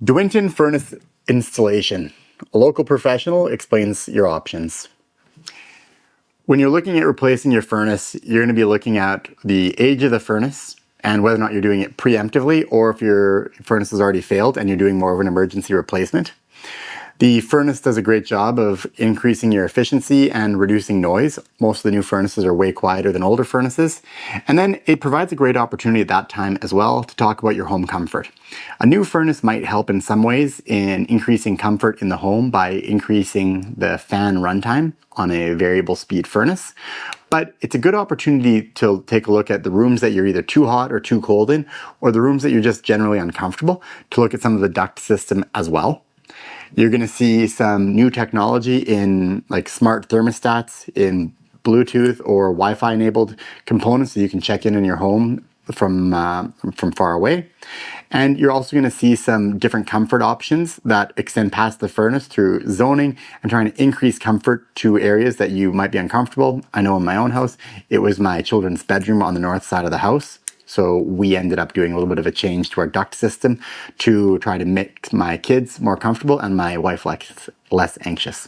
Winton Furnace Installation. A local professional explains your options. When you're looking at replacing your furnace, you're going to be looking at the age of the furnace and whether or not you're doing it preemptively or if your furnace has already failed and you're doing more of an emergency replacement. The furnace does a great job of increasing your efficiency and reducing noise. Most of the new furnaces are way quieter than older furnaces. And then it provides a great opportunity at that time as well to talk about your home comfort. A new furnace might help in some ways in increasing comfort in the home by increasing the fan runtime on a variable speed furnace. But it's a good opportunity to take a look at the rooms that you're either too hot or too cold in, or the rooms that you're just generally uncomfortable, to look at some of the duct system as well. You're going to see some new technology in like smart thermostats, in Bluetooth or Wi-Fi enabled components so you can check in your home from far away. And you're also going to see some different comfort options that extend past the furnace through zoning and trying to increase comfort to areas that you might be uncomfortable. I know in my own house, it was my children's bedroom on the north side of the house. So we ended up doing a little bit of a change to our duct system to try to make my kids more comfortable and my wife less anxious.